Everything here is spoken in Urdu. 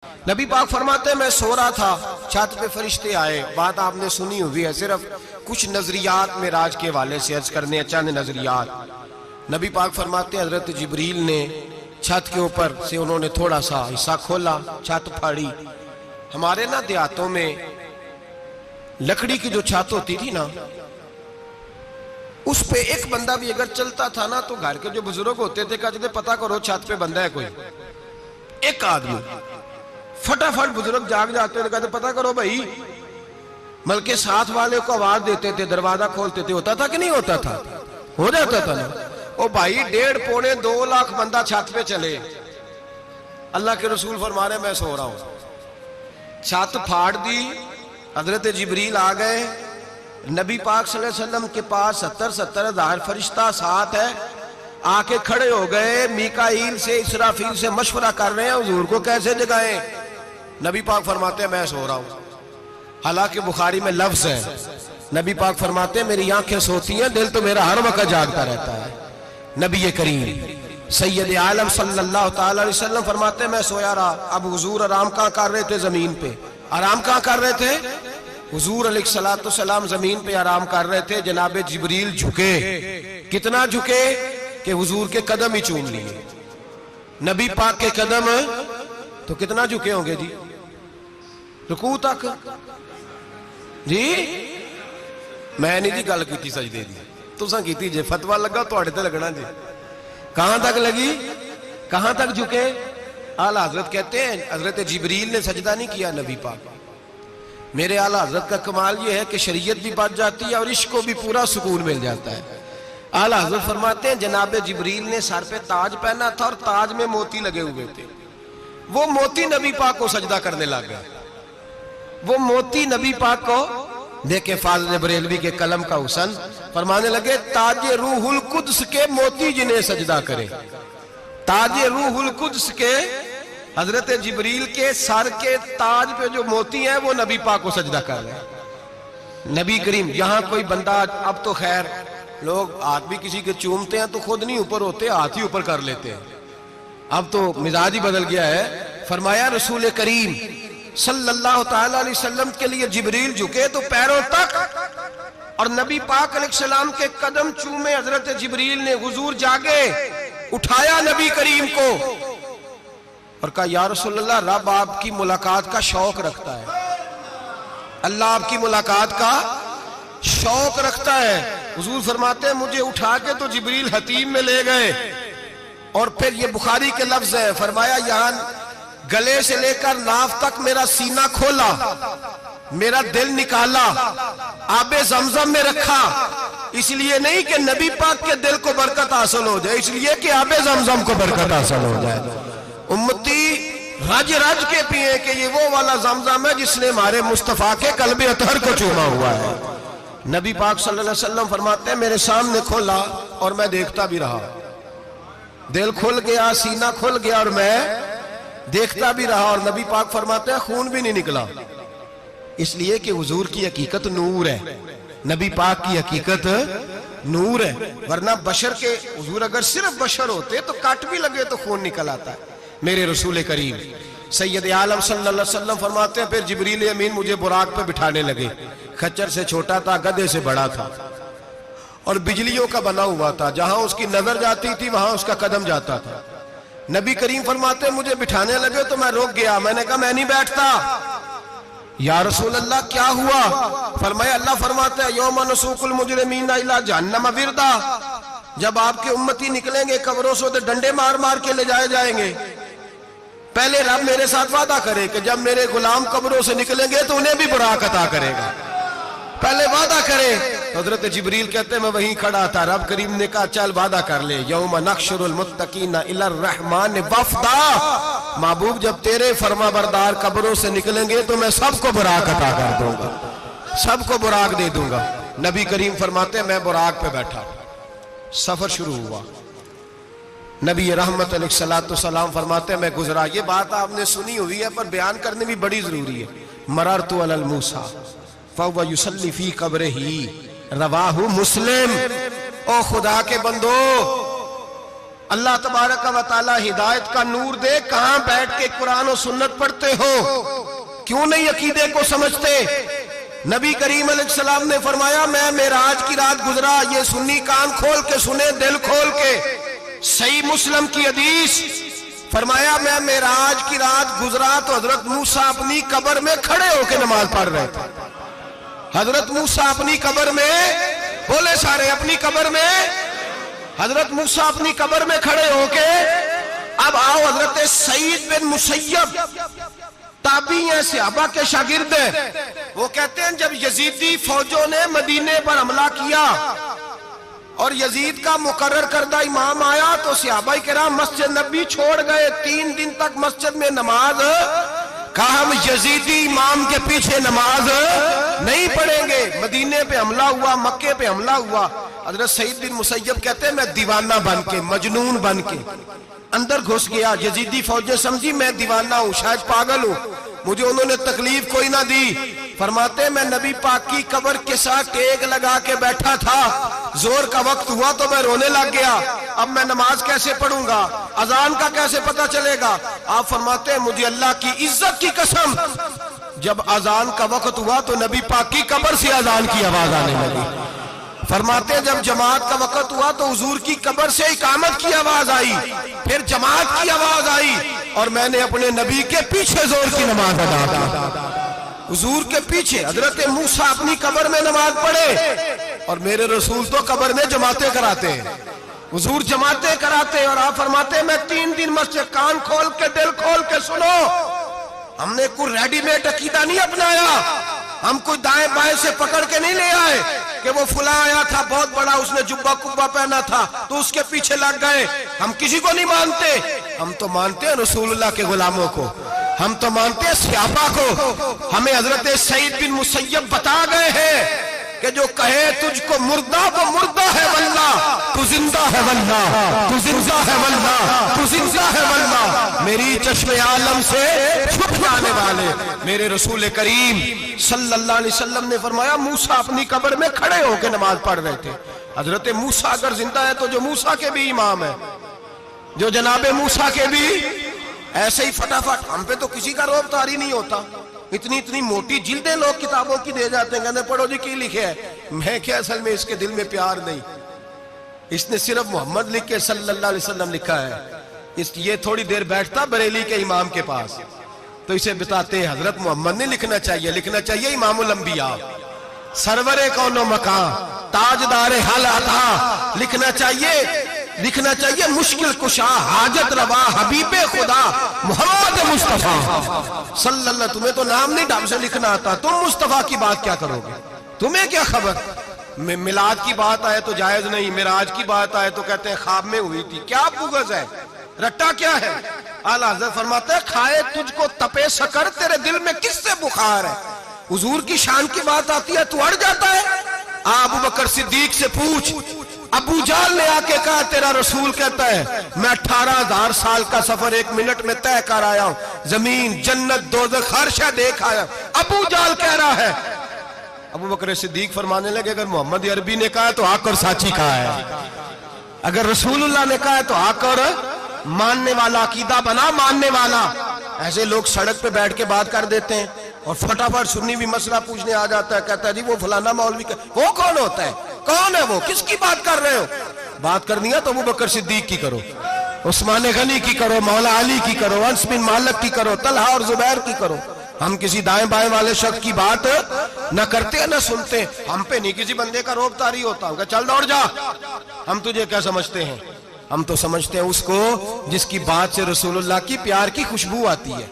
نبی پاک فرماتے ہیں میں سو رہا تھا، چھت پہ فرشتے آئے. بات آپ نے سنی ہوئی ہے، صرف کچھ نظریات معراج کے حوالے سے عرض کرنے ہیں، چند نظریات. نبی پاک فرماتے ہیں حضرت جبریل نے چھت کے اوپر سے انہوں نے تھوڑا سا حصہ کھولا، چھت پھاڑی. ہمارے نا دیہاتوں میں لکڑی کی جو چھت ہوتی تھی نا، اس پہ ایک بندہ بھی اگر چلتا تھا نا تو گھر کے جو بزرگ ہوتے تھے کہتے تھے پتہ کرو چھت پہ بندہ ہے کوئی. ایک آدمی فٹافٹ بزرگ جاگ جاتے ہیں، کہتے پتہ کرو بھائی، بلکہ ساتھ والے کو آواز دیتے تھے، دروازہ کھولتے تھے. ہوتا تھا کہ نہیں ہوتا تھا؟ ہو جاتا تھا نا. او بھائی 1.5 پونے 2 لاکھ بندہ چھت پہ چلے، اللہ کے رسول فرما رہے ہیں میں سو رہا ہوں. چھت پھاڑ دی، حضرت جبریل آ گئے. نبی پاک صلی اللہ علیہ وسلم کے پاس 70 ہزار فرشتہ ساتھ ہے، آ کے کھڑے ہو گئے. میکائیل سے اسرافیل سے مشورہ کر رہے ہیں حضور کو کیسے جگائیں. نبی پاک فرماتے ہیں میں سو رہا ہوں. حالانکہ بخاری میں لفظ ہے، نبی پاک فرماتے ہیں میری آنکھیں سوتی ہیں، دل تو میرا ہر وقت جاگتا رہتا ہے. نبی کریم سید عالم صلی اللہ تعالی علیہ وسلم فرماتے ہیں میں سویا رہا. اب حضور آرام کہاں کر رہے تھے؟ زمین پہ. آرام کہاں کر رہے تھے؟ حضور علیہ السلام زمین پہ آرام کر رہے تھے. جناب جبریل جھکے. کتنا جھکے کہ حضور کے قدم ہی چوم لیے. نبی پاک کے قدم تو کتنا جھکے ہوں گے جی؟ رکوع تک. جی میں نہیں جی گل کی سجدے دی، تساں کیتی جے فتویٰ لگا تواڈے تے لگنا جی. کہاں تک لگی؟ کہاں تک جھکے؟ اعلیٰ حضرت کہتے ہیں حضرت جبریل نے سجدہ نہیں کیا نبی پاک. میرے اعلیٰ حضرت کا کمال یہ ہے کہ شریعت بھی بچ جاتی ہے اور عشق کو بھی پورا سکون مل جاتا ہے. اعلیٰ حضرت فرماتے ہیں جناب جبریل نے سر پہ تاج پہنا تھا اور تاج میں موتی لگے ہوئے تھے. وہ موتی نبی پاک کو سجدہ کرنے لگ گئے. وہ موتی نبی پاک کو دیکھیں. فاضل بریلوی کے قلم کا حسن فرمانے لگے تاج روح القدس کے موتی جنہیں سجدہ کرے. تاج روح القدس کے حضرت جبریل کے سر کے تاج پہ جو موتی ہیں وہ نبی پاک کو سجدہ کر رہے ہیں. نبی کریم یہاں کوئی بندہ، اب تو خیر لوگ ہاتھ بھی کسی کے چومتے ہیں تو خود نہیں اوپر ہوتے، ہاتھ ہی اوپر کر لیتے ہیں. اب تو مزاج ہی بدل گیا ہے. فرمایا رسول کریم صلی اللہ تعالی علیہ وسلم کے لیے جبریل جھکے تو پیروں تک، اور نبی پاک علیہ السلام کے قدم چومے. حضرت جبریل نے حضور جاگے، اٹھایا نبی کریم کو اور کہا یا رسول اللہ، رب آپ کی ملاقات کا شوق رکھتا ہے، اللہ آپ کی ملاقات کا شوق رکھتا ہے. حضور فرماتے ہیں مجھے اٹھا کے تو جبریل حتیم میں لے گئے. اور پھر یہ بخاری کے لفظ ہے، فرمایا یہاں گلے سے لے کر ناف تک میرا سینہ کھولا، میرا دل نکالا، آب زمزم میں رکھا. اس لیے نہیں کہ نبی پاک کے دل کو برکت حاصل ہو جائے، اس لیے کہ آب زمزم کو برکت حاصل ہو جائے. امتی رج رج کے پیئے کہ یہ وہ والا زمزم ہے جس نے ہمارے مصطفیٰ کے قلب اطہر کو چوما ہوا ہے. نبی پاک صلی اللہ علیہ وسلم فرماتے ہیں میرے سامنے کھولا اور میں دیکھتا بھی رہا. دل کھل گیا، سینہ کھل گیا اور میں دیکھتا بھی رہا. اور نبی پاک فرماتے ہیں خون بھی نہیں نکلا، اس لیے کہ حضور کی حقیقت نور ہے، نبی پاک کی حقیقت نور ہے. ورنہ بشر کے حضور اگر صرف بشر ہوتے تو کٹ بھی لگے تو خون نکل آتا ہے. میرے رسول کریم سید عالم صلی اللہ علیہ وسلم فرماتے ہیں پھر جبریل امین مجھے براق پہ بٹھانے لگے. خچر سے چھوٹا تھا، گدھے سے بڑا تھا اور بجلیوں کا بنا ہوا تھا. جہاں اس کی نظر جاتی تھی وہاں اس کا قدم جاتا تھا. نبی کریم فرماتے ہیں مجھے بٹھانے لگے تو میں رک گیا. میں نے کہا میں نہیں بیٹھتا. یا رسول اللہ کیا ہوا؟ فرمایا اللہ فرماتا ہے یوم نسوق المجرمین الی جہنم وردا، جب آپ کے امتی نکلیں گے قبروں سے تو ڈنڈے مار مار کے لے جائے جائیں گے. پہلے رب میرے ساتھ وعدہ کرے کہ جب میرے غلام قبروں سے نکلیں گے تو انہیں بھی براق عطا کرے گا. پہلے وعدہ کرے. حضرت جبریل کہتے ہیں میں وہیں کھڑا تھا. رب کریم نے کہا چل وعدہ کر لے. یوم نحشر المتقین الی الرحمن وفدا، محبوب جب تیرے فرما بردار قبروں سے نکلیں گے تو میں سب کو براق عطا کر دوں گا، سب کو براق دے دوں گا. نبی کریم فرماتے ہیں میں براق پہ بیٹھا. سفر شروع ہوا. نبی رحمت علیہ السلام فرماتے ہیں میں گزرا. یہ بات آپ نے سنی ہوئی ہے پر بیان کرنے بھی بڑی ضروری ہے. مررت علی الموسیٰ فَهُوَ يُصَلِّ فِي قَبْرِهِ رواہ مسلم. او خدا کے بندو، اللہ تبارک و تعالی ہدایت کا نور دے، کہاں بیٹھ کے قرآن و سنت پڑھتے ہو؟ کیوں نہیں عقیدے کو سمجھتے؟ نبی کریم علیہ السلام نے فرمایا میں معراج کی رات گزرا، یہ سنی کان کھول کے سنے، دل کھول کے، صحیح مسلم کی حدیث، فرمایا میں معراج کی رات گزرا تو حضرت موسیٰ اپنی قبر میں کھڑے ہو کے نماز پڑھ رہے تھے۔ حضرت موسیٰ اپنی قبر میں، بولے سارے، اپنی قبر میں، حضرت موسیٰ اپنی قبر میں کھڑے ہو کے، اب آؤ حضرت سعید بن مسیب تابعی ہیں، صحابہ کے شاگرد ہیں، وہ کہتے ہیں جب یزیدی فوجوں نے مدینے پر حملہ کیا اور یزید کا مقرر کردہ امام آیا تو صحابہ کرام مسجد نبی چھوڑ گئے، 3 دن تک مسجد میں نماز، کہا ہم یزیدی امام کے پیچھے نماز نہیں پڑھیں گے۔ مدینے پہ حملہ ہوا، مکے پہ حملہ ہوا، حضرت سعید بن مسیب کہتے ہیں میں دیوانہ بن کے، مجنون بن کے اندر گھس گیا، یزیدی فوجیں سمجھی میں دیوانہ ہوں، شاید پاگل ہوں، مجھے انہوں نے تکلیف کوئی نہ دی۔ فرماتے ہیں میں نبی پاک کی قبر کے ساتھ ٹیک لگا کے بیٹھا تھا، زور کا وقت ہوا تو میں رونے لگ گیا، اب میں نماز کیسے پڑھوں گا، اذان کا کیسے پتہ چلے گا؟ آپ فرماتے ہیں مجھے اللہ کی عزت کی قسم، جب اذان کا وقت ہوا تو نبی پاک کی قبر سے اذان کی آواز آنے لگی۔ فرماتے ہیں جب جماعت کا وقت ہوا تو حضور کی قبر سے اقامت کی آواز آئی، پھر جماعت کی آواز آئی، اور میں نے اپنے نبی کے پیچھے زور کی نماز ادا کی، حضور کے پیچھے۔ حضرت موسیٰ اپنی قبر میں نماز پڑھے اور میرے رسول تو قبر میں جماعتیں کراتے ہیں، حضور جماعتیں کراتے ہیں، اور آپ فرماتے ہیں میں 3 دن مسجد، کان کھول کے دل کھول کے سنو، ہم نے کوئی ریڈی میڈ عقیدہ نہیں اپنایا، ہم کوئی دائیں بائیں سے پکڑ کے نہیں لے آئے کہ وہ فلاں آیا تھا بہت بڑا، اس نے جبہ کبہ پہنا تھا تو اس کے پیچھے لگ گئے۔ ہم کسی کو نہیں مانتے، ہم تو مانتے ہیں رسول اللہ کے غلاموں کو، ہم تو مانتے ہیں صحابہ کو۔ ہمیں حضرت سعید بن مسیب بتا گئے ہیں کہ جو کہے تجھ کو مردہ وہ مردہ ہے واللہ، تو زندہ ہے واللہ، تو زندہ ہے واللہ، تو زندہ ہے واللہ، میری چشم عالم سے چھپ جانے والے میرے رسول کریم صلی اللہ علیہ وسلم نے فرمایا موسیٰ اپنی قبر میں کھڑے ہو کے نماز پڑھ رہے تھے۔ حضرت موسیٰ اگر زندہ ہے تو جو موسیٰ کے بھی امام ہے، جو جناب موسیٰ کے بھی، ایسے ہی فٹافٹ ہم پہ تو کسی کا روب طاری نہیں ہوتا، اتنی موٹی جلدیں لوگ کتابوں کی دے جاتے ہیں، کہتے پڑھو جی کی لکھے ہے، میں کیا اصل میں اس کے دل میں پیار نہیں، اس نے صرف محمد لکھ کے صلی اللہ علیہ وسلم لکھا ہے، یہ تھوڑی دیر بیٹھتا بریلی کے امام کے پاس تو اسے بتاتے ہیں حضرت محمد نے لکھنا چاہیے، لکھنا چاہیے امام الانبیاء، سرور کون و مکان، تاجدار حال عطا، لکھنا چاہیے مشکل کشا، حاجت روا، حبیب خدا محمد مصطفیٰ صلی اللہ۔ تمہیں تو نام نہیں ڈھنگ سے لکھنا آتا، تم مصطفیٰ کی بات کیا کرو گے؟ تمہیں کیا خبر؟ میلاد کی بات آئے تو جائز نہیں، معراج کی بات آئے تو کہتے ہیں خواب میں ہوئی تھی، کیا بغض ہے، رٹا کیا ہے؟ اعلیٰ حضرت فرماتے ہیں کھائے تجھ کو تپے سکر، تیرے دل میں کس سے بخار ہے؟ حضور کی شان کی بات آتی ہے تو اڑ جاتا ہے۔ ابو بکر صدیق سے پوچھ، ابو جہل نے آ کے کہا تیرا رسول کہتا ہے میں 18,000 سال کا سفر 1 منٹ میں طے کر آیا ہوں، زمین جنت دوزخ ہر شے دیکھ آیا۔ ابو جہل کہہ رہا ہے، ابو بکر صدیق فرمانے لگے اگر محمد عربی نے کہا ہے تو حق اور سچی کہا ہے، اگر رسول اللہ نے کہا ہے تو حق اور ماننے والا، عقیدہ بنا ماننے والا۔ ایسے لوگ سڑک پہ بیٹھ کے بات کر دیتے ہیں اور فٹافٹ سنی بھی مسئلہ پوچھنے آ جاتا ہے، کہتا ہے جی وہ فلانا مولوی کا، وہ کون ہوتا ہے، کون ہے وہ، کس کی بات کر رہے ہو؟ بات کرنی ہے تو ابو بکر صدیق کی کرو، عثمان غنی کی کرو، مولا علی کی کرو، انس بن مالک کی کرو، طلحہ اور زبیر کی کرو۔ ہم کسی دائیں بائیں والے شخص کی بات نہ کرتے نہ سنتے، ہم پہ نہیں کسی بندے کا روب طاری ہوتا، کہ چل دوڑ جا، ہم تجھے کیا سمجھتے ہیں؟ ہم تو سمجھتے ہیں اس کو جس کی بات سے رسول اللہ کی پیار کی خوشبو آتی ہے۔